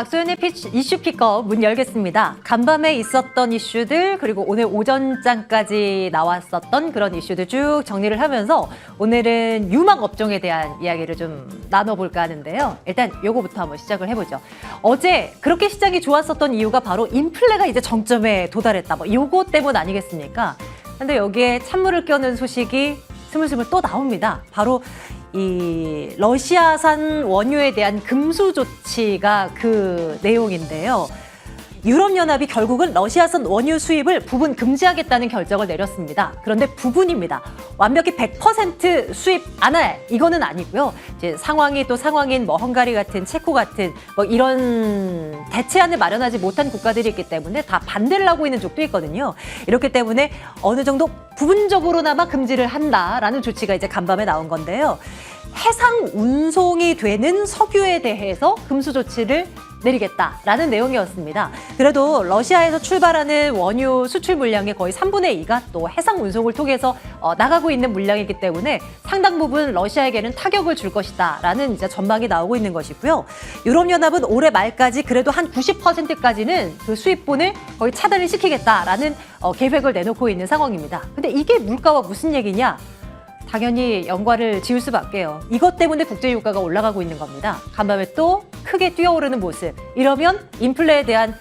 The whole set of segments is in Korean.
박소연의 이슈 픽업 문 열겠습니다. 간밤에 있었던 이슈들 그리고 오늘 오전장까지 나왔었던 그런 이슈들 쭉 정리를 하면서 오늘은 유망 업종에 대한 이야기를 좀 나눠볼까 하는데요. 일단 요거부터 한번 시작을 해보죠. 어제 그렇게 시장이 좋았었던 이유가 바로 인플레가 이제 정점에 도달했다. 뭐 요거 때문 아니겠습니까? 근데 여기에 찬물을 껴는 소식이 스물스물 또 나옵니다. 바로 이 러시아산 원유에 대한 금수 조치가 그 내용인데요. 유럽연합이 결국은 러시아산 원유 수입을 부분 금지하겠다는 결정을 내렸습니다. 그런데 부분입니다. 완벽히 100% 수입 안 할 이거는 아니고요. 이제 상황이 또 상황인 뭐 헝가리 같은 체코 같은 뭐 이런 대체안을 마련하지 못한 국가들이 있기 때문에 다 반대를 하고 있는 쪽도 있거든요. 이렇기 때문에 어느 정도 부분적으로나마 금지를 한다라는 조치가 이제 간밤에 나온 건데요. 해상 운송이 되는 석유에 대해서 금수 조치를 내리겠다라는 내용이었습니다. 그래도 러시아에서 출발하는 원유 수출 물량의 거의 3분의 2가 또 해상 운송을 통해서 나가고 있는 물량이기 때문에 상당 부분 러시아에게는 타격을 줄 것이다라는 이제 전망이 나오고 있는 것이고요. 유럽연합은 올해 말까지 그래도 한 90%까지는 그 수입분을 거의 차단을 시키겠다라는 계획을 내놓고 있는 상황입니다. 근데 이게 물가와 무슨 얘기냐? 당연히 연관을 지을 수밖에요. 이것 때문에 국제유가가 올라가고 있는 겁니다. 간밤에 또 크게 뛰어오르는 모습. 이러면 인플레에 대한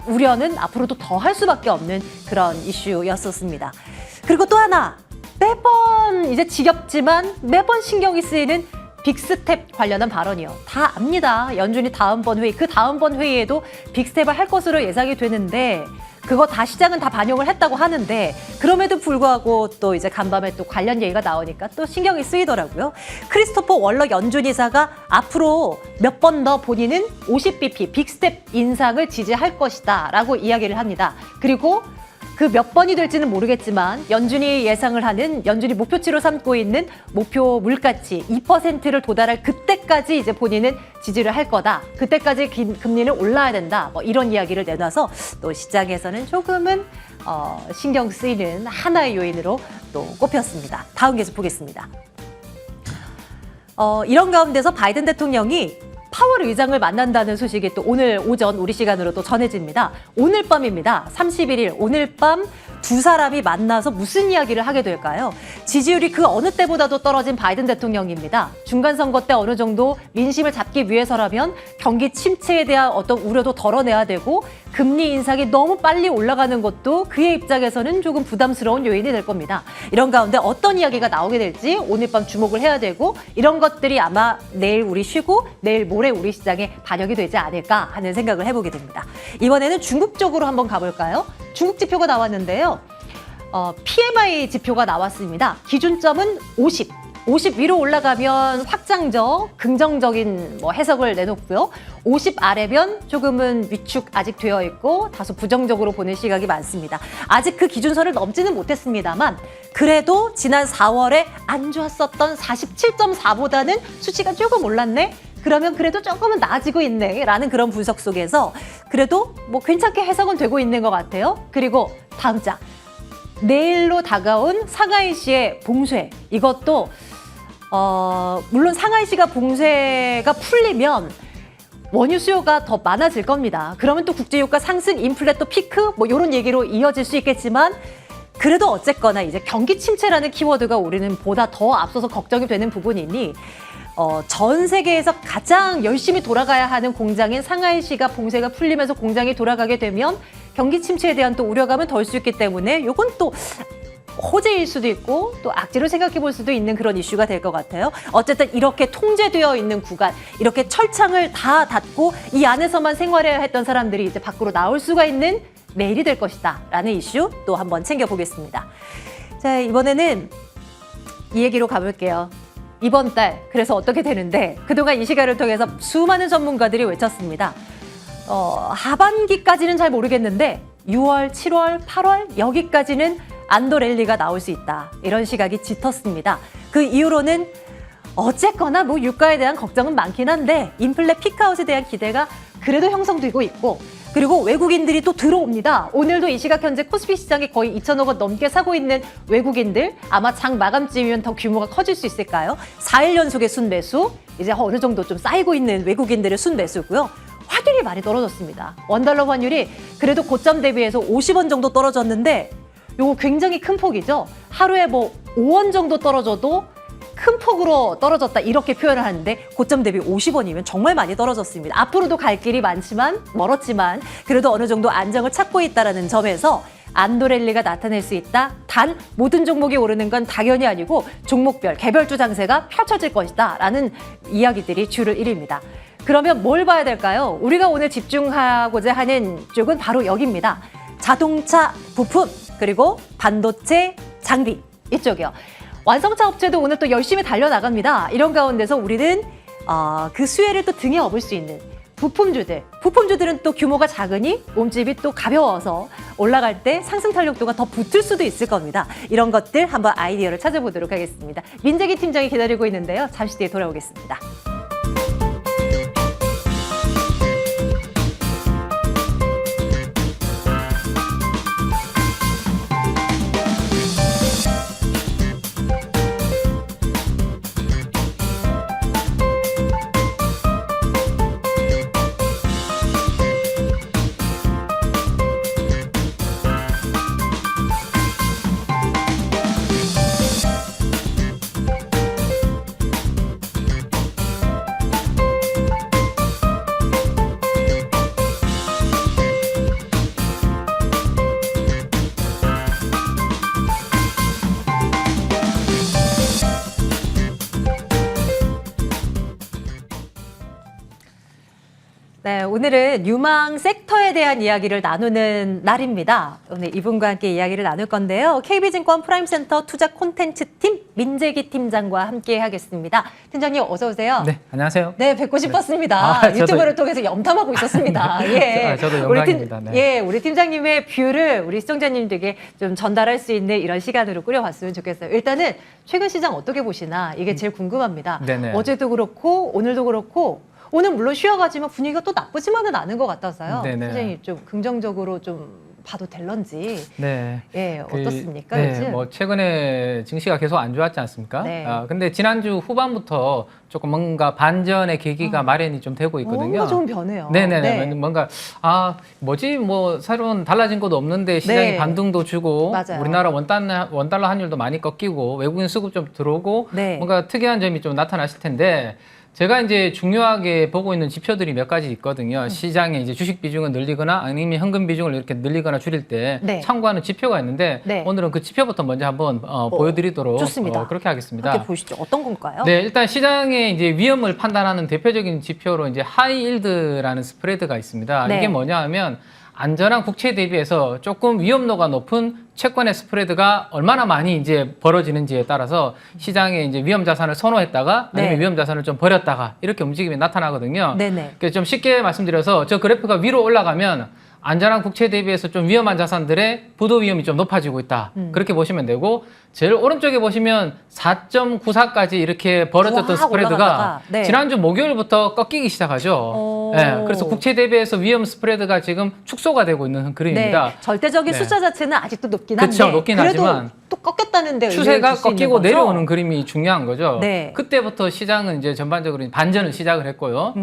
우려는 앞으로도 더 할 수밖에 없는 그런 이슈였었습니다. 그리고 또 하나, 매번 이제 지겹지만 매번 신경이 쓰이는 빅스텝 관련한 발언이요. 다 압니다. 연준이 다음번 회의, 그 다음번 회의에도 빅스텝을 할 것으로 예상이 되는데 그거 다 시장은 다 반영을 했다고 하는데 그럼에도 불구하고 또 이제 간밤에 또 관련 얘기가 나오니까 또 신경이 쓰이더라고요. 크리스토퍼 월러 연준 이사가 앞으로 몇 번 더 본인은 50bp 빅스텝 인상을 지지할 것이다 라고 이야기를 합니다. 그리고 그 몇 번이 될지는 모르겠지만 연준이 예상을 하는 연준이 목표치로 삼고 있는 목표 물가치 2%를 도달할 그때까지 이제 본인은 지지를 할 거다. 그때까지 금리는 올라야 된다. 뭐 이런 이야기를 내놔서 또 시장에서는 조금은 신경 쓰이는 하나의 요인으로 또 꼽혔습니다. 다음 계속 보겠습니다. 이런 가운데서 바이든 대통령이 파월 의장을 만난다는 소식이 또 오늘 오전 우리 시간으로 또 전해집니다. 오늘 밤입니다. 31일 오늘 밤 두 사람이 만나서 무슨 이야기를 하게 될까요? 지지율이 그 어느 때보다도 떨어진 바이든 대통령입니다. 중간 선거 때 어느 정도 민심을 잡기 위해서라면 경기 침체에 대한 어떤 우려도 덜어내야 되고 금리 인상이 너무 빨리 올라가는 것도 그의 입장에서는 조금 부담스러운 요인이 될 겁니다. 이런 가운데 어떤 이야기가 나오게 될지 오늘 밤 주목을 해야 되고 이런 것들이 아마 내일 우리 쉬고 내일 모레 우리 시장에 반영이 되지 않을까 하는 생각을 해보게 됩니다. 이번에는 중국 쪽으로 한번 가볼까요? 중국 지표가 나왔는데요. PMI 지표가 나왔습니다. 기준점은 50 위로 올라가면 확장적, 긍정적인 해석을 내놓고요. 50 아래면 조금은 위축 아직 되어 있고 다소 부정적으로 보는 시각이 많습니다. 아직 그 기준선을 넘지는 못했습니다만 그래도 지난 4월에 안 좋았었던 47.4보다는 수치가 조금 올랐네? 그러면 그래도 조금은 나아지고 있네 라는 그런 분석 속에서 그래도 뭐 괜찮게 해석은 되고 있는 것 같아요. 그리고 다음 장. 내일로 다가온 상하이시의 봉쇄. 이것도 물론 상하이시가 봉쇄가 풀리면 원유 수요가 더 많아질 겁니다. 그러면 또 국제유가 상승, 인플레 또 피크 뭐 이런 얘기로 이어질 수 있겠지만 그래도 어쨌거나 이제 경기 침체라는 키워드가 우리는 보다 더 앞서서 걱정이 되는 부분이니 전 세계에서 가장 열심히 돌아가야 하는 공장인 상하이시가 봉쇄가 풀리면서 공장이 돌아가게 되면 경기 침체에 대한 또 우려감은 덜 수 있기 때문에 이건 또 호재일 수도 있고 또 악재로 생각해 볼 수도 있는 그런 이슈가 될 것 같아요. 어쨌든 이렇게 통제되어 있는 구간, 이렇게 철창을 다 닫고 이 안에서만 생활해야 했던 사람들이 이제 밖으로 나올 수가 있는 내일이 될 것이다 라는 이슈 또 한번 챙겨보겠습니다. 자, 이번에는 이 얘기로 가볼게요. 이번 달 그래서 어떻게 되는데 그동안 이 시간을 통해서 수많은 전문가들이 외쳤습니다. 하반기까지는 잘 모르겠는데 6월, 7월, 8월 여기까지는 안도 랠리가 나올 수 있다. 이런 시각이 짙었습니다. 그 이후로는 어쨌거나 뭐 유가에 대한 걱정은 많긴 한데 인플레 피크아웃에 대한 기대가 그래도 형성되고 있고 그리고 외국인들이 또 들어옵니다. 오늘도 이 시각 현재 코스피 시장에 거의 2천억 원 넘게 사고 있는 외국인들 아마 장 마감쯤이면 더 규모가 커질 수 있을까요? 4일 연속의 순매수 이제 어느 정도 좀 쌓이고 있는 외국인들의 순매수고요. 확연히 많이 떨어졌습니다. 원달러 환율이 그래도 고점 대비해서 50원 정도 떨어졌는데 요거 굉장히 큰 폭이죠. 하루에 뭐 5원 정도 떨어져도 큰 폭으로 떨어졌다 이렇게 표현을 하는데 고점 대비 50원이면 정말 많이 떨어졌습니다. 앞으로도 갈 길이 많지만 멀었지만 그래도 어느 정도 안정을 찾고 있다는 점에서 안도랠리가 나타낼 수 있다. 단 모든 종목이 오르는 건 당연히 아니고 종목별 개별주 장세가 펼쳐질 것이다 라는 이야기들이 주를 이룹니다. 그러면 뭘 봐야 될까요? 우리가 오늘 집중하고자 하는 쪽은 바로 여기입니다. 자동차 부품 그리고 반도체 장비 이쪽이요. 완성차 업체도 오늘 또 열심히 달려나갑니다. 이런 가운데서 우리는 그 수혜를 또 등에 업을 수 있는 부품주들은 또 규모가 작으니 몸집이 또 가벼워서 올라갈 때 상승 탄력도가 더 붙을 수도 있을 겁니다. 이런 것들 한번 아이디어를 찾아보도록 하겠습니다. 민재기 팀장이 기다리고 있는데요. 잠시 뒤에 돌아오겠습니다. 네, 오늘은 유망 섹터에 대한 이야기를 나누는 날입니다. 오늘 이분과 함께 이야기를 나눌 건데요. KB증권 프라임센터 투자 콘텐츠팀 민재기 팀장과 함께 하겠습니다. 팀장님 어서 오세요. 네, 안녕하세요. 네, 뵙고 싶었습니다. 유튜브를 통해서 염탐하고 있었습니다. 예, 저도 영광입니다. 우리 팀장님의 뷰를 우리 시청자님들에게 좀 전달할 수 있는 이런 시간으로 꾸려봤으면 좋겠어요. 일단은 최근 시장 어떻게 보시나 이게 제일 궁금합니다. 네네. 어제도 그렇고 오늘도 그렇고 오늘 물론 쉬어가지만 분위기가 또 나쁘지만은 않은 것 같아서요. 네네. 선생님 좀 긍정적으로 좀 봐도 될런지. 네. 예, 어떻습니까? 네, 요즘? 뭐 최근에 증시가 계속 안 좋았지 않습니까? 네. 근데 지난주 후반부터 조금 뭔가 반전의 계기가 마련이 좀 되고 있거든요. 뭔가 좀 변해요. 네네네. 네. 뭔가 뭐지 뭐 새로운 달라진 것도 없는데 시장이 네. 반등도 주고 맞아요. 우리나라 원달러 환율도 많이 꺾이고 외국인 수급 좀 들어오고 네. 뭔가 특이한 점이 좀 나타나실 텐데. 제가 이제 중요하게 보고 있는 지표들이 몇 가지 있거든요. 시장에 이제 주식 비중을 늘리거나 아니면 현금 비중을 이렇게 늘리거나 줄일 때 네. 참고하는 지표가 있는데 네. 오늘은 그 지표부터 먼저 한번 보여드리도록 좋습니다. 그렇게 하겠습니다. 함께 보시죠. 어떤 건가요? 네, 일단 시장의 이제 위험을 판단하는 대표적인 지표로 이제 하이일드라는 스프레드가 있습니다. 네. 이게 뭐냐 하면 안전한 국채 대비해서 조금 위험도가 높은 채권의 스프레드가 얼마나 많이 이제 벌어지는지에 따라서 시장에 이제 위험 자산을 선호했다가 아니면 네. 위험 자산을 좀 버렸다가 이렇게 움직임이 나타나거든요. 네네. 그래서 좀 쉽게 말씀드려서 저 그래프가 위로 올라가면 안전한 국채 대비해서 좀 위험한 자산들의 부도 위험이 좀 높아지고 있다. 그렇게 보시면 되고 제일 오른쪽에 보시면 4.94까지 이렇게 벌어졌던 우와, 스프레드가 올라가다가, 네. 지난주 목요일부터 꺾이기 시작하죠. 네, 그래서 국채 대비해서 위험 스프레드가 지금 축소가 되고 있는 그림입니다. 네, 절대적인 네. 숫자 자체는 아직도 높긴 한데 그쵸, 높긴 그래도 하지만 또 꺾였다는데 추세가 꺾이고 내려오는 그림이 중요한 거죠. 네. 그때부터 시장은 이제 전반적으로 반전을 시작을 했고요.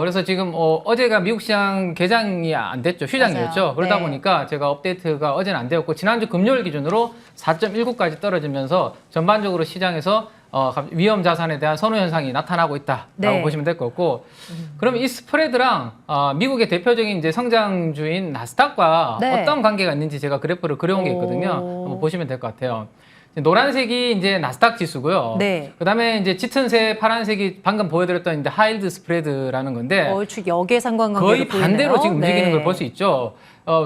그래서 지금 어제가 미국 시장 개장이 안 됐죠. 휴장이었죠. 맞아요. 그러다 네. 보니까 제가 업데이트가 어제는 안 되었고 지난주 금요일 기준으로 4.19까지 떨어지면서 전반적으로 시장에서 위험 자산에 대한 선호 현상이 나타나고 있다라고 네. 보시면 될 것 같고, 그러면 이 스프레드랑 미국의 대표적인 이제 성장주인 나스닥과 네. 어떤 관계가 있는지 제가 그래프를 그려온 게 있거든요. 오. 한번 보시면 될 것 같아요. 노란색이 이제 나스닥 지수고요. 네. 그다음에 이제 짙은색, 파란색이 방금 보여드렸던 이제 하이드 스프레드라는 건데 얼추 역의 상관관계로 거의 반대로 보이네요. 지금 움직이는 네. 걸 볼 수 있죠.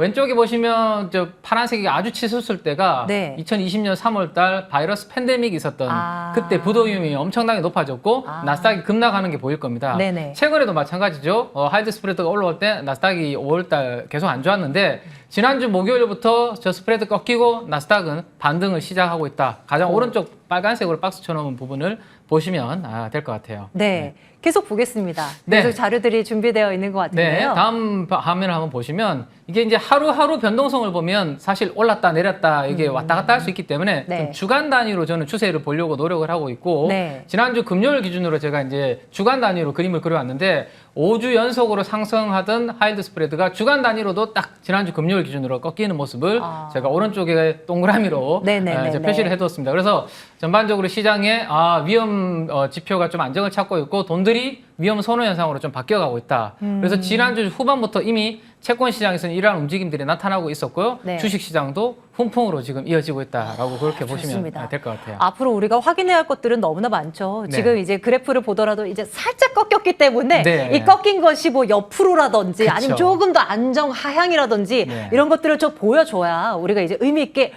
왼쪽에 보시면 저 파란색이 아주 치솟을 때가 네. 2020년 3월달 바이러스 팬데믹이 있었던 그때 부도 위험이 엄청나게 높아졌고 나스닥이 급락하는 게 보일 겁니다. 네네. 최근에도 마찬가지죠. 하이드 스프레드가 올라올 때 나스닥이 5월달 계속 안 좋았는데 지난주 목요일부터 저 스프레드 꺾이고 나스닥은 반등을 시작하고 있다. 가장 오른쪽 빨간색으로 박스 쳐놓은 부분을 보시면 될 것 같아요. 네. 계속 보겠습니다. 네. 계속 자료들이 준비되어 있는 것 네, 같은데요. 다음 화면을 한번 보시면 이게 이제 하루하루 변동성을 보면 사실 올랐다 내렸다 이게 왔다 갔다 할 수 있기 때문에 네. 좀 주간 단위로 저는 추세를 보려고 노력을 하고 있고 네. 지난주 금요일 기준으로 제가 이제 주간 단위로 그림을 그려왔는데 5주 연속으로 상승하던 하이드 스프레드가 주간 단위로도 딱 지난주 금요일 기준으로 꺾이는 모습을 제가 오른쪽에 동그라미로 네네네네. 이제 표시를 해두었습니다. 그래서 전반적으로 시장에 위험 지표가 좀 안정을 찾고 있고 돈들이 위험 선호 현상으로 좀 바뀌어가고 있다. 그래서 지난주 후반부터 이미 채권 시장에서는 이러한 움직임들이 나타나고 있었고요. 네. 주식 시장도 훈풍으로 지금 이어지고 있다라고 그렇게 보시면 좋습니다. 될 것 같아요. 앞으로 우리가 확인해야 할 것들은 너무나 많죠. 네. 지금 이제 그래프를 보더라도 이제 살짝 꺾였기 때문에 네. 이 꺾인 것이 뭐 옆으로라든지 그쵸. 아니면 조금 더 안정 하향이라든지 네. 이런 것들을 좀 보여줘야 우리가 이제 의미 있게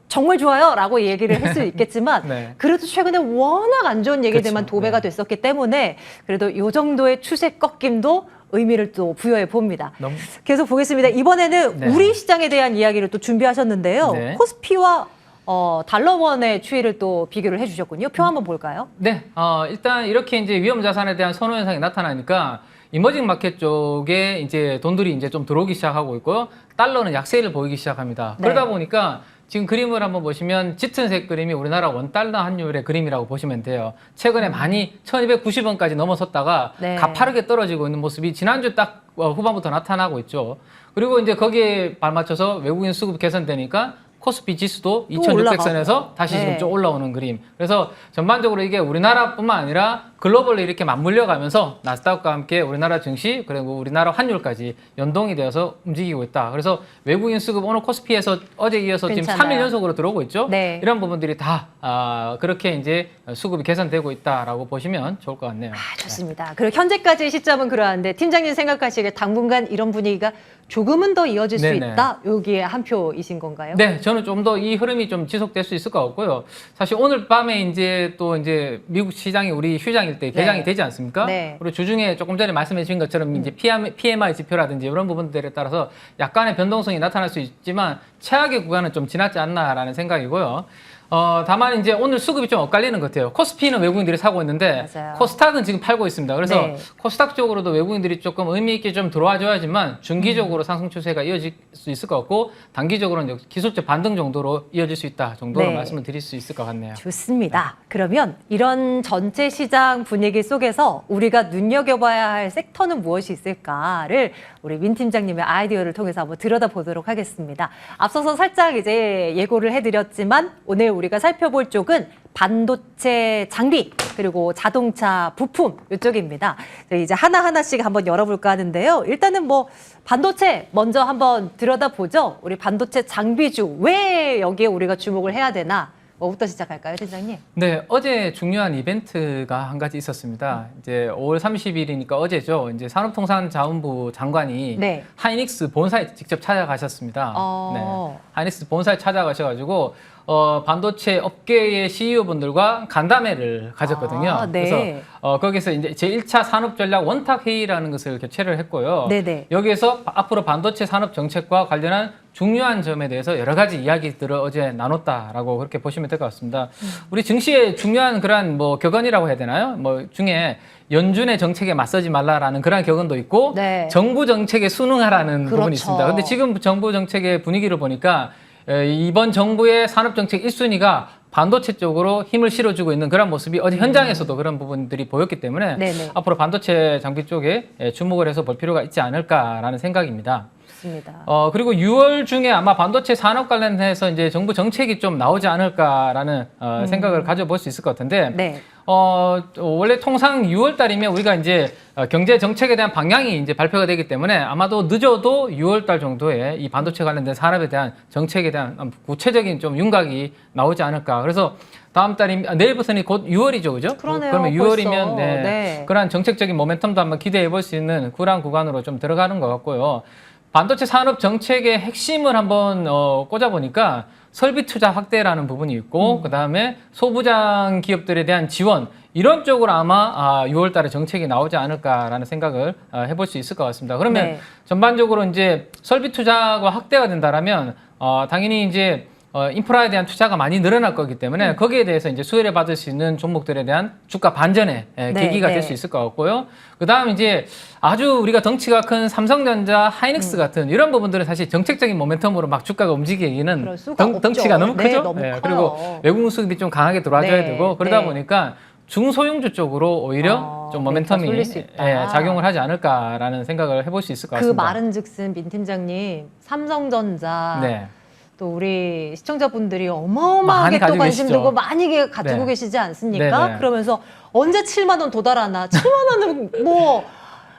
정말 좋아요 라고 얘기를 할 수 있겠지만 네. 그래도 최근에 워낙 안 좋은 얘기들만 그쵸. 도배가 네. 됐었기 때문에 그래도 이 정도의 추세 꺾임도 의미를 또 부여해 봅니다. 너무- 계속 보겠습니다. 이번에는 네. 우리 시장에 대한 이야기를 또 준비하셨는데요. 네. 코스피와 달러원의 추이를 또 비교를 해주셨군요. 표 한번 볼까요? 네, 일단 이렇게 이제 위험 자산에 대한 선호 현상이 나타나니까 이머징 마켓 쪽에 이제 돈들이 이제 좀 들어오기 시작하고 있고요. 달러는 약세를 보이기 시작합니다. 네. 그러다 보니까 지금 그림을 한번 보시면 짙은색 그림이 우리나라 원달러 환율의 그림이라고 보시면 돼요. 최근에 많이 1290원까지 넘어섰다가 네. 가파르게 떨어지고 있는 모습이 지난주 딱 후반부터 나타나고 있죠. 그리고 이제 거기에 발맞춰서 외국인 수급 개선되니까 코스피 지수도 2600선에서 다시 네. 지금 좀 올라오는 그림. 그래서 전반적으로 이게 우리나라뿐만 아니라 글로벌로 이렇게 맞물려 가면서 나스닥과 함께 우리나라 증시 그리고 우리나라 환율까지 연동이 되어서 움직이고 있다. 그래서 외국인 수급 오늘 코스피에서 어제 이어서 지금 괜찮아요. 3일 연속으로 들어오고 있죠. 네. 이런 부분들이 다 그렇게 이제 수급이 개선되고 있다라고 보시면 좋을 것 같네요. 좋습니다. 그리고 현재까지의 시점은 그러한데 팀장님 생각하시기에 당분간 이런 분위기가 조금은 더 이어질 수 네네. 있다. 여기에 한 표이신 건가요? 네, 저는 좀 더 이 흐름이 좀 지속될 수 있을 것 같고요. 사실 오늘 밤에 이제 또 이제 미국 시장이 우리 휴장일 때 개장이 네. 되지 않습니까? 네. 그리고 주중에 조금 전에 말씀해 주신 것처럼 이제 PMI 지표라든지 이런 부분들에 따라서 약간의 변동성이 나타날 수 있지만 최악의 구간은 좀 지났지 않나라는 생각이고요. 다만 이제 오늘 수급이 좀 엇갈리는 것 같아요. 코스피는 외국인들이 사고 있는데 맞아요. 코스닥은 지금 팔고 있습니다. 그래서 네. 코스닥 쪽으로도 외국인들이 조금 의미 있게 좀 들어와 줘야지만 중기적으로 상승 추세가 이어질 수 있을 것 같고 단기적으로는 기술적 반등 정도로 이어질 수 있다 정도로 네. 말씀을 드릴 수 있을 것 같네요. 좋습니다. 그러면 이런 전체 시장 분위기 속에서 우리가 눈여겨봐야 할 섹터는 무엇이 있을까를 우리 민 팀장님의 아이디어를 통해서 한번 들여다보도록 하겠습니다. 앞서서 살짝 이제 예고를 해드렸지만 오늘 우리가 살펴볼 쪽은 반도체 장비 그리고 자동차 부품 이쪽입니다. 이제 하나하나씩 한번 열어볼까 하는데요. 일단은 뭐 반도체 먼저 한번 들여다보죠. 우리 반도체 장비주 왜 여기에 우리가 주목을 해야 되나? 뭐부터 시작할까요, 팀장님? 네, 어제 중요한 이벤트가 한 가지 있었습니다. 이제 5월 30일이니까 어제죠. 이제 산업통상자원부 장관이 네. 하이닉스 본사에 직접 찾아가셨습니다. 어. 네, 하이닉스 본사에 찾아가셔가지고 반도체 업계의 CEO분들과 간담회를 가졌거든요. 아, 네. 그래서 거기서 이제 제1차 산업전략 원탁회의라는 것을 개최를 했고요. 네네. 여기에서 앞으로 반도체 산업 정책과 관련한 중요한 점에 대해서 여러 가지 이야기들을 어제 나눴다라고 그렇게 보시면 될 것 같습니다. 우리 증시의 중요한 그런 뭐 격언이라고 해야 되나요? 뭐 중에 연준의 정책에 맞서지 말라라는 그런 격언도 있고 네. 정부 정책에 순응하라는 부분이 그렇죠. 있습니다. 근데 지금 정부 정책의 분위기를 보니까 이번 정부의 산업정책 1순위가 반도체 쪽으로 힘을 실어주고 있는 그런 모습이 어제 현장에서도 그런 부분들이 보였기 때문에 네네. 앞으로 반도체 장비 쪽에 주목을 해서 볼 필요가 있지 않을까라는 생각입니다. 좋습니다. 그리고 6월 중에 아마 반도체 산업 관련해서 이제 정부 정책이 좀 나오지 않을까라는 생각을 가져볼 수 있을 것 같은데 네. 원래 통상 6월 달이면 우리가 이제 경제 정책에 대한 방향이 이제 발표가 되기 때문에 아마도 늦어도 6월 달 정도에 이 반도체 관련된 산업에 대한 정책에 대한 구체적인 좀 윤곽이 나오지 않을까. 그래서 다음 달이 내일부터는 곧 6월이죠, 그죠? 그러네요, 그러면 벌써. 6월이면 네. 그러한 정책적인 모멘텀도 한번 기대해 볼 수 있는 그러한 구간으로 좀 들어가는 것 같고요. 반도체 산업 정책의 핵심을 한번 꽂아보니까 설비 투자 확대라는 부분이 있고 그다음에 소부장 기업들에 대한 지원 이런 쪽으로 아마 6월 달에 정책이 나오지 않을까라는 생각을 해볼 수 있을 것 같습니다. 그러면 네. 전반적으로 이제 설비 투자가 확대가 된다라면 당연히 이제 인프라에 대한 투자가 많이 늘어날 거기 때문에 거기에 대해서 이제 수혜를 받을 수 있는 종목들에 대한 주가 반전의 계기가 될 수 있을 것 같고요. 그다음 이제 아주 우리가 덩치가 큰 삼성전자, 하이닉스 같은 이런 부분들은 사실 정책적인 모멘텀으로 막 주가가 움직이기는 그럴 수가 없죠. 덩치가 너무 크죠. 너무 커요. 그리고 외국 수급이 좀 강하게 들어와줘야 되고 그러다 보니까 중소형주 쪽으로 오히려 좀 모멘텀이 작용을 하지 않을까라는 생각을 해볼 수 있을 것 같습니다. 그 말은즉슨 민 팀장님, 삼성전자 또 우리 시청자분들이 어마어마하게 또 관심 두고 많이 가지고 계시지 않습니까? 그러면서 언제 7만 원 도달하나? 7만 원은 뭐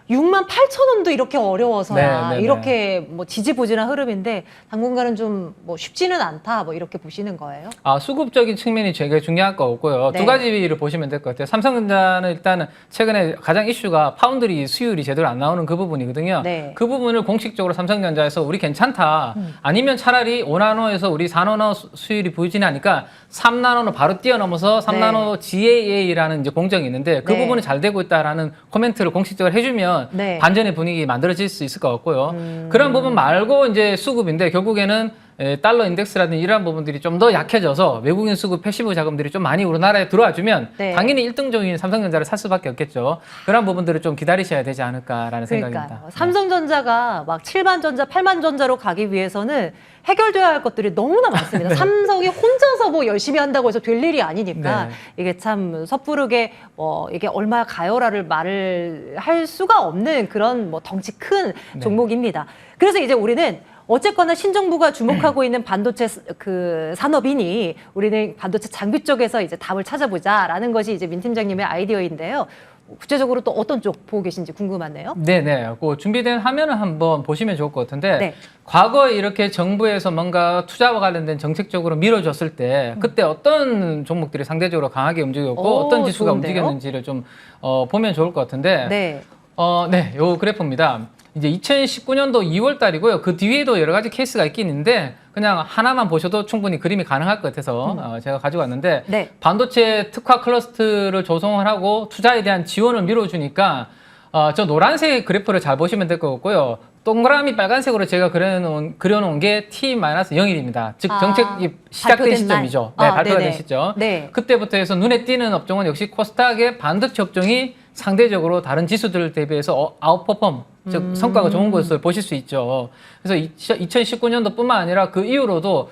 6만 8천 원도 이렇게 어려워서야 이렇게 뭐 지지부진한 흐름인데 당분간은 좀 뭐 쉽지는 않다 뭐 이렇게 보시는 거예요? 수급적인 측면이 되게 중요할 것 같고요. 두 가지를 보시면 될 것 같아요. 삼성전자는 일단은 최근에 가장 이슈가 파운드리 수율이 제대로 안 나오는 그 부분이거든요. 그 부분을 공식적으로 삼성전자에서 우리 괜찮다. 아니면 차라리 5나노에서 우리 4나노 수율이 부진하니까 3나노로 바로 뛰어넘어서 3나노 GAA라는 이제 공정이 있는데 그 부분이 잘 되고 있다라는 코멘트를 공식적으로 해주면 반전의 분위기 만들어질 수 있을 것 같고요. 그런 부분 말고 이제 수급인데 결국에는 달러 인덱스라든지 이러한 부분들이 좀 더 약해져서 외국인 수급 패시브 자금들이 좀 많이 우리나라에 들어와주면 당연히 1등종인 삼성전자를 살 수밖에 없겠죠. 그런 부분들을 좀 기다리셔야 되지 않을까라는 생각입니다. 삼성전자가 막 7만 전자, 8만 전자로 가기 위해서는 해결돼야 할 것들이 너무나 많습니다. 삼성이 혼자서 뭐 열심히 한다고 해서 될 일이 아니니까 이게 참 섣부르게 이게 얼마 가요라를 말을 할 수가 없는 그런 뭐 덩치 큰 종목입니다. 그래서 이제 우리는 어쨌거나 신정부가 주목하고 있는 반도체 그 산업이니 우리는 반도체 장비 쪽에서 이제 답을 찾아보자라는 것이 이제 민 팀장님의 아이디어인데요. 구체적으로 또 어떤 쪽 보고 계신지 궁금하네요. 네네. 그 준비된 화면을 한번 보시면 좋을 것 같은데 과거에 이렇게 정부에서 뭔가 투자와 관련된 정책적으로 밀어줬을 때 그때 어떤 종목들이 상대적으로 강하게 움직였고 어떤 지수가 움직였는지를 좀 보면 좋을 것 같은데 요 그래프입니다. 이제 2019년도 2월 달이고요. 그 뒤에도 여러 가지 케이스가 있긴 있는데 그냥 하나만 보셔도 충분히 그림이 가능할 것 같아서 제가 가지고 왔는데 반도체 특화 클러스터를 조성을 하고 투자에 대한 지원을 밀어주니까 저 노란색 그래프를 잘 보시면 될 것 같고요. 동그라미 빨간색으로 제가 그려놓은 게 T-0일입니다. 즉 정책이 시작된 시점이죠. 발표가 된 시점. 그때부터 해서 눈에 띄는 업종은 역시 코스닥의 반도체 업종이 상대적으로 다른 지수들 대비해서 아웃퍼폼, 즉 성과가 좋은 것을 보실 수 있죠. 그래서 2019년도뿐만 아니라 그 이후로도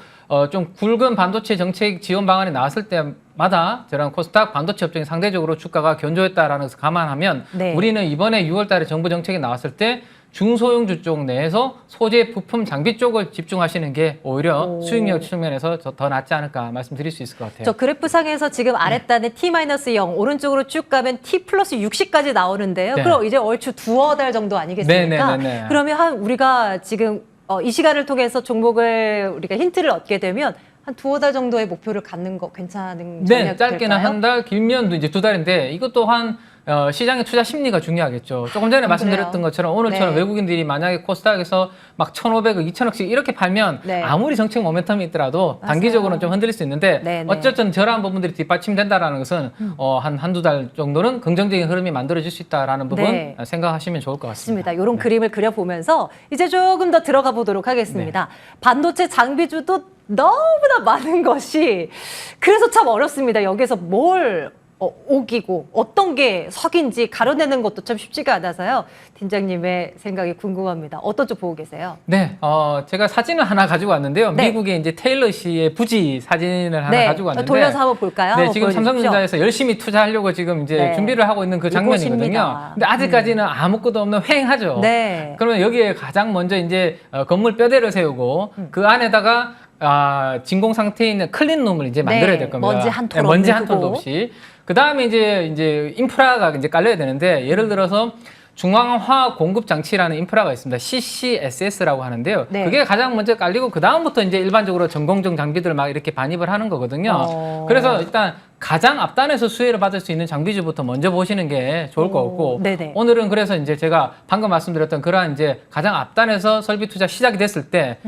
좀 굵은 반도체 정책 지원 방안이 나왔을 때마다 저런 코스닥 반도체 업종이 상대적으로 주가가 견조했다라는 것을 감안하면 우리는 이번에 6월 달에 정부 정책이 나왔을 때 중소형주 쪽 내에서 소재, 부품, 장비 쪽을 집중하시는 게 오히려 수익력 측면에서 더 낫지 않을까 말씀드릴 수 있을 것 같아요. 저 그래프상에서 지금 아랫단에 T-0, 오른쪽으로 쭉 가면 T 플러스 60까지 나오는데요. 그럼 이제 얼추 두어 달 정도 아니겠습니까? 그러면 우리가 지금 이 시간을 통해서 종목을 우리가 힌트를 얻게 되면 한 두어 달 정도의 목표를 갖는 거 괜찮은 전략이 짧게는 한 달, 길면 이제 두 달인데 이것 또한 시장의 투자 심리가 중요하겠죠. 조금 전에 말씀드렸던 것처럼 오늘처럼 외국인들이 만약에 코스닥에서 막 1,500억, 2,000억씩 이렇게 팔면 아무리 정책 모멘텀이 있더라도 단기적으로는 좀 흔들릴 수 있는데 어쨌든 저러한 부분들이 뒷받침된다라는 것은 한두 달 정도는 긍정적인 흐름이 만들어질 수 있다라는 부분 생각하시면 좋을 것 같습니다. 이런 그림을 그려보면서 이제 조금 더 들어가 보도록 하겠습니다. 반도체 장비주도 너무나 많은 것이 그래서 참 어렵습니다. 여기서 뭘 오기고 어떤 게 석인지 가려내는 것도 참 쉽지가 않아서요. 팀장님의 생각이 궁금합니다. 어떤 쪽 보고 계세요? 제가 사진을 하나 가지고 왔는데요. 미국의 이제 테일러 씨의 부지 사진을 하나 가지고 왔는데 돌려서 한번 볼까요? 지금 삼성전자에서 열심히 투자하려고 지금 이제 준비를 하고 있는 그 장면이거든요. 근데 아직까지는 아무것도 없는 휑하죠. 그러면 여기에 가장 먼저 이제 건물 뼈대를 세우고 그 안에다가 진공 상태에 있는 클린룸을 이제 만들어야 될 겁니다. 먼지 한 톨도 없이. 그 다음에 이제 인프라가 이제 깔려야 되는데 예를 들어서 중앙화학 공급 장치라는 인프라가 있습니다. CCSS라고 하는데요. 그게 가장 먼저 깔리고 그 다음부터 이제 일반적으로 전공정 장비들 막 이렇게 반입을 하는 거거든요. 그래서 일단 가장 앞단에서 수혜를 받을 수 있는 장비주부터 먼저 보시는 게 좋을 것 같고 오늘은 그래서 이제 제가 방금 말씀드렸던 그러한 이제 가장 앞단에서 설비 투자 시작이 됐을 때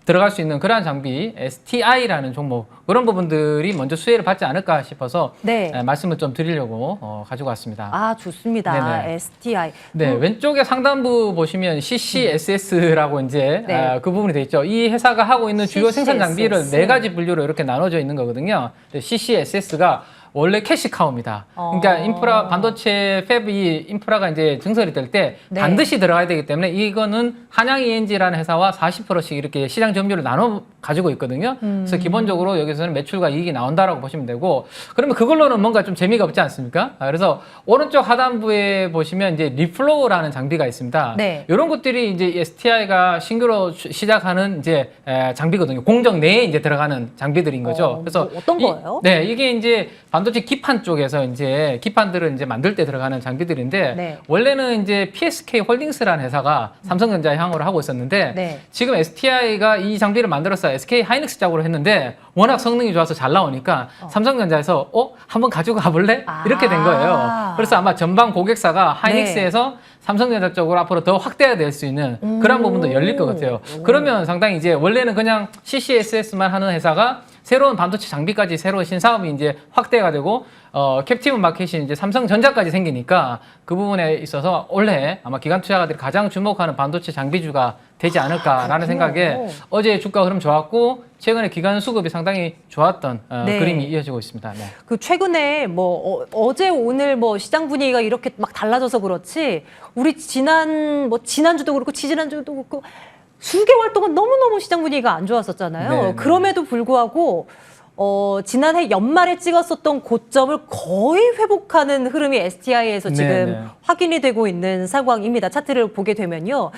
들어갈 수 있는 그러한 장비 STI라는 종목 그런 부분들이 먼저 수혜를 받지 않을까 싶어서 네. 말씀을 좀 드리려고 가지고 왔습니다. 아, 좋습니다. 네네. STI. 네, 왼쪽에 상단부 보시면 CCSS라고 이제 네. 그 부분이 돼 있죠. 이 회사가 하고 있는 주요 생산 장비를 CCSS. 4가지 분류로 이렇게 나눠져 있는 거거든요. CCSS가 원래 캐시카우입니다. 그러니까 인프라 반도체 팹이 인프라가 이제 증설이 될 때 네. 반드시 들어가야 되기 때문에 이거는 한양 ENG라는 회사와 40%씩 이렇게 시장 점유율을 나눠 가지고 있거든요. 그래서 기본적으로 여기서는 매출과 이익이 나온다라고 보시면 되고 그러면 그걸로는 뭔가 좀 재미가 없지 않습니까? 그래서 오른쪽 하단부에 보시면 이제 리플로우라는 장비가 있습니다. 네. 이런 것들이 이제 STI가 신규로 시작하는 이제 장비거든요. 공정 내에 이제 들어가는 장비들인 거죠. 그래서 뭐 어떤 거예요? 네, 이게 이제 반도체 기판 쪽에서 이제 기판들을 이제 만들 때 들어가는 장비들인데 네. 원래는 이제 PSK 홀딩스라는 회사가 삼성전자에 향후를 하고 있었는데 네. 지금 STI가 이 장비를 만들어서 SK 하이닉스 쪽으로 했는데 워낙 성능이 좋아서 잘 나오니까 삼성전자에서 한번 가지고 가볼래? 이렇게 된 거예요. 그래서 아마 전방 고객사가 하이닉스에서 삼성전자 쪽으로 앞으로 더 확대될 수 있는 그런 부분도 열릴 것 같아요. 그러면 상당히 이제 원래는 그냥 CCSS만 하는 회사가 새로운 반도체 장비까지 새로운 신사업이 이제 확대가 되고 캡티브 마켓이 이제 삼성전자까지 생기니까 그 부분에 있어서 올해 아마 기관 투자가들이 가장 주목하는 반도체 장비주가 되지 않을까라는 생각에 어제 주가 흐름 좋았고 최근에 기관 수급이 상당히 좋았던 네. 그림이 이어지고 있습니다. 네. 그 최근에 뭐 어제 오늘 뭐 시장 분위기가 이렇게 막 달라져서 그렇지 우리 지난주도 그렇고 지지난주도 그렇고 수개월 동안 너무너무 시장 분위기가 안 좋았었잖아요. 네, 그럼에도 불구하고 지난해 연말에 찍었었던 고점을 거의 회복하는 흐름이 STI에서 지금 네. 확인이 되고 있는 상황입니다. 차트를 보게 되면요.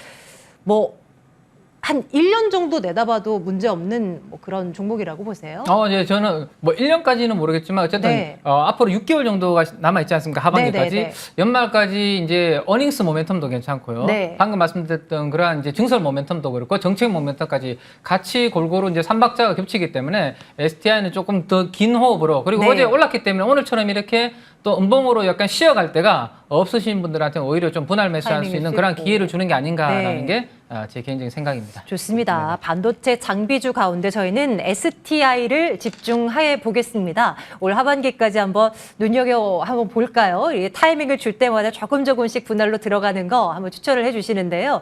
한 1년 정도 내다봐도 문제 없는 뭐 그런 종목이라고 보세요. 예, 저는 뭐 1년까지는 모르겠지만 어쨌든 네. 앞으로 6개월 정도가 남아 있지 않습니까? 하반기까지. 네네네. 연말까지 이제 어닝스 모멘텀도 괜찮고요. 네. 방금 말씀드렸던 그러한 이제 증설 모멘텀도 그렇고 정책 모멘텀까지 같이 골고루 이제 3박자가 겹치기 때문에 STI는 조금 더 긴 호흡으로 그리고 네. 어제 올랐기 때문에 오늘처럼 이렇게 또 음봉으로 약간 쉬어갈 때가 없으신 분들한테는 오히려 좀 분할 매수할 수 타이밍일 있는 수 그런 있고. 기회를 주는 게 아닌가라는 네. 게 제 개인적인 생각입니다. 좋습니다. 반도체 장비주 가운데 저희는 STI를 집중해 보겠습니다. 올 하반기까지 한번 한번 볼까요? 이 타이밍을 줄 때마다 조금씩 분할로 들어가는 거 한번 추천을 해주시는데요.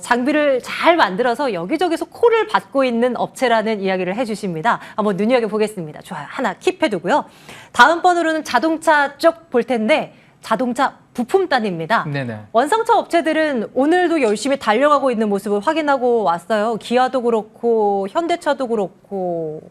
장비를 잘 만들어서 여기저기서 콜을 받고 있는 업체라는 이야기를 해주십니다. 한번 눈여겨보겠습니다. 좋아요. 하나 킵해두고요. 다음 번으로는 자동차 쪽 볼 텐데 자동차 부품단입니다. 네네. 원상차 업체들은 오늘도 열심히 달려가고 있는 모습을 확인하고 왔어요. 기아도 그렇고 현대차도 그렇고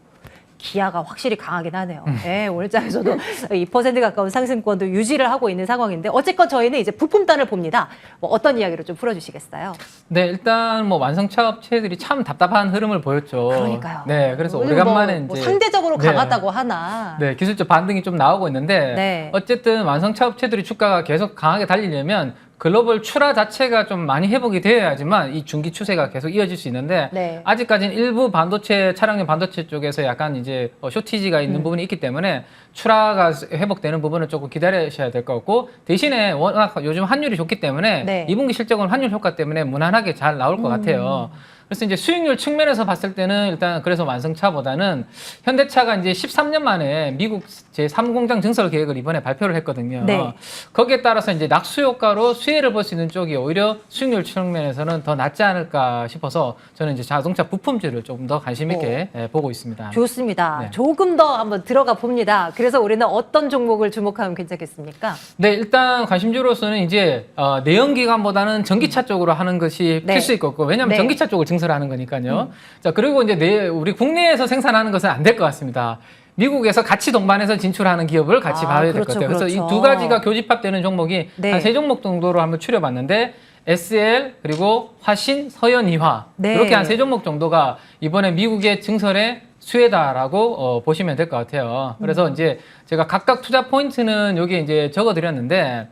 기아가 확실히 강하긴 하네요. 네, 오늘장에서도 2% 가까운 상승권도 유지를 하고 있는 상황인데 어쨌건 저희는 이제 부품단을 봅니다. 어떤 이야기를 좀 풀어주시겠어요? 네, 일단 뭐 완성차 업체들이 참 답답한 흐름을 보였죠. 그러니까요. 네, 그래서 오늘 오래간만에 뭐 이제 상대적으로 네. 강하다고 하나. 네, 기술적 반등이 좀 나오고 있는데 네. 어쨌든 완성차 업체들이 주가가 계속 강하게 달리려면 글로벌 출하 자체가 좀 많이 회복이 되어야지만 이 중기 추세가 계속 이어질 수 있는데 네. 아직까지는 일부 반도체 차량용 반도체 쪽에서 약간 이제 쇼티지가 있는 부분이 있기 때문에 출하가 회복되는 부분은 조금 기다리셔야 될 것 같고 대신에 워낙 요즘 환율이 좋기 때문에 네. 2분기 실적은 환율 효과 때문에 무난하게 잘 나올 것 같아요. 그래서 이제 수익률 측면에서 봤을 때는 일단 그래서 완성차보다는 현대차가 이제 13년 만에 미국 제3공장 증설 계획을 이번에 발표를 했거든요. 네. 거기에 따라서 이제 낙수 효과로 수혜를 볼 수 있는 쪽이 오히려 수익률 측면에서는 더 낫지 않을까 싶어서 저는 이제 자동차 부품주를 조금 더 관심 있게 보고 있습니다. 좋습니다. 네. 조금 더 한번 들어가 봅니다. 그래서 우리는 어떤 종목을 주목하면 괜찮겠습니까? 네, 일단 관심주로서는 이제 내연기관보다는 전기차 쪽으로 하는 것이 네. 필수일 것 같고 왜냐하면 네. 전기차 쪽을 증설하는 거니까요. 자, 그리고 이제 우리 국내에서 생산하는 것은 안 될 것 같습니다. 미국에서 같이 동반해서 진출하는 기업을 같이 봐야 될 것 그렇죠, 같아요. 그래서 그렇죠. 이 두 가지가 교집합되는 종목이 네. 한 3종목 정도로 한번 추려봤는데 SL 그리고 화신, 서현이화 네. 이렇게 한 3종목 정도가 이번에 미국의 증설의 수혜다라고 보시면 될 것 같아요. 그래서 이제 제가 각각 투자 포인트는 여기에 이제 적어드렸는데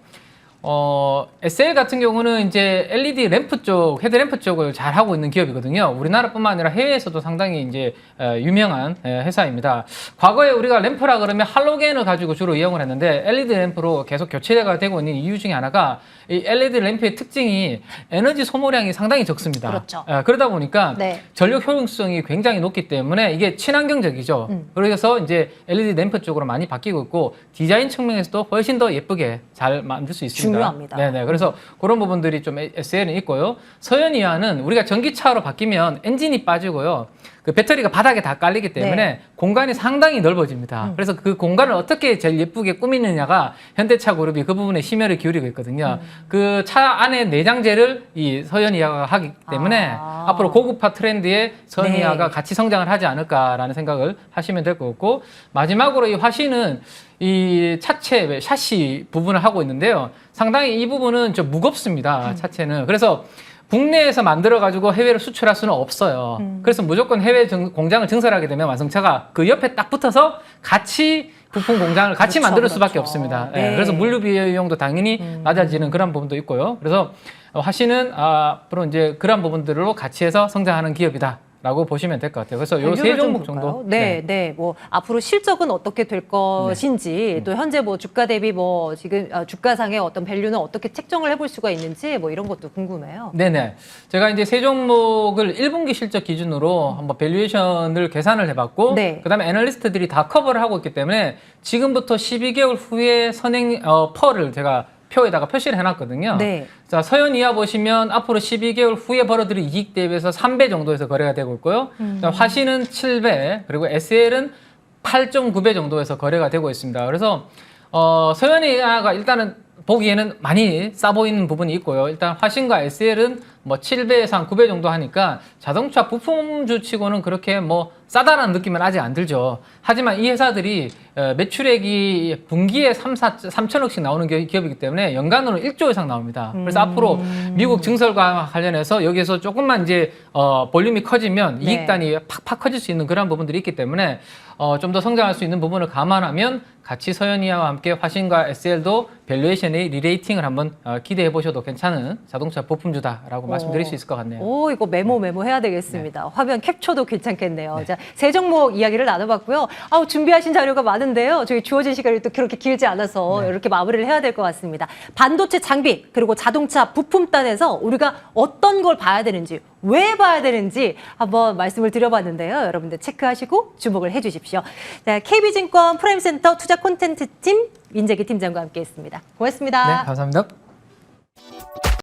SL 같은 경우는 이제 LED 램프 쪽, 헤드램프 쪽을 잘 하고 있는 기업이거든요. 우리나라뿐만 아니라 해외에서도 상당히 이제 유명한 회사입니다. 과거에 우리가 램프라 그러면 할로겐을 가지고 주로 이용을 했는데 LED 램프로 계속 교체가 되고 있는 이유 중에 하나가 이 LED 램프의 특징이 에너지 소모량이 상당히 적습니다. 그렇죠. 그러다 보니까 네. 전력 효용성이 굉장히 높기 때문에 이게 친환경적이죠. 그래서 이제 LED 램프 쪽으로 많이 바뀌고 있고 디자인 측면에서도 훨씬 더 예쁘게 잘 만들 수 있습니다. 중요합니다. 네네. 그래서 그런 부분들이 좀 SL은 있고요. 서현이와는 우리가 전기차로 바뀌면 엔진이 빠지고요. 그 배터리가 바닥에 다 깔리기 때문에 네. 공간이 상당히 넓어집니다. 그래서 그 공간을 어떻게 제일 예쁘게 꾸미느냐가 현대차 그룹이 그 부분에 심혈을 기울이고 있거든요. 그 차 안에 내장재를 이 서현이아가 하기 때문에 앞으로 고급화 트렌드에 서현이아가 네. 같이 성장을 하지 않을까라는 생각을 하시면 될 것 같고, 마지막으로 이 화신은 이 차체 샤시 부분을 하고 있는데요. 상당히 이 부분은 좀 무겁습니다. 차체는. 그래서 국내에서 만들어가지고 해외로 수출할 수는 없어요. 그래서 무조건 해외 공장을 증설하게 되면 완성차가 그 옆에 딱 붙어서 같이 부품 공장을 같이 그렇죠, 만들 수밖에 그렇죠. 없습니다. 네. 그래서 물류 비용도 당연히 낮아지는 그런 부분도 있고요. 그래서 화신은 앞으로 이제 그런 부분들로 같이 해서 성장하는 기업이다. 라고 보시면 될 것 같아요. 그래서 요 세 밸류를 좀 종목 볼까요? 정도. 네, 네. 뭐 앞으로 실적은 어떻게 될 것인지, 또 현재 뭐 주가 대비 뭐 지금 주가상의 어떤 밸류는 어떻게 책정을 해볼 수가 있는지 뭐 이런 것도 궁금해요. 네네. 제가 이제 세 종목을 1분기 실적 기준으로 한번 밸류에이션을 계산을 해봤고, 네. 그다음에 애널리스트들이 다 커버를 하고 있기 때문에 지금부터 12개월 후에 펄을 제가 표에다가 표시를 해놨거든요. 네. 자, 서현이하 보시면 앞으로 12개월 후에 벌어들일 이익 대비해서 3배 정도에서 거래가 되고 있고요. 그다음 화신은 7배, 그리고 SL은 8.9배 정도에서 거래가 되고 있습니다. 그래서 서현이하가 일단은 보기에는 많이 싸 보이는 부분이 있고요. 일단 화신과 SL은 뭐 7배에서 한 9배 정도 하니까 자동차 부품주 치고는 그렇게 뭐 싸다라는 느낌은 아직 안 들죠. 하지만 이 회사들이 매출액이 분기에 3천억씩 나오는 기업이기 때문에 연간으로 1조 이상 나옵니다. 그래서 앞으로 미국 증설과 관련해서 여기에서 조금만 이제 볼륨이 커지면 네. 이익단이 팍팍 커질 수 있는 그런 부분들이 있기 때문에 좀 더 성장할 수 있는 부분을 감안하면 같이 서현이와 함께 화신과 SL도 밸류에이션의 리레이팅을 한번 기대해 보셔도 괜찮은 자동차 부품주다라고 말씀드릴 수 있을 것 같네요. 오, 이거 메모해야 되겠습니다. 화면 캡처도 괜찮겠네요. 자, 세 종목 이야기를 나눠봤고요. 준비하신 자료가 많은데요. 저희 주어진 시간이 또 그렇게 길지 않아서 이렇게 마무리를 해야 될 것 같습니다. 반도체 장비, 그리고 자동차 부품단에서 우리가 어떤 걸 봐야 되는지, 왜 봐야 되는지 한번 말씀을 드려봤는데요. 여러분들 체크하시고 주목을 해주십시오. 자, KB증권 프라임센터 투자 콘텐츠팀 민재기 팀장과 함께했습니다. 고맙습니다. 네, 감사합니다.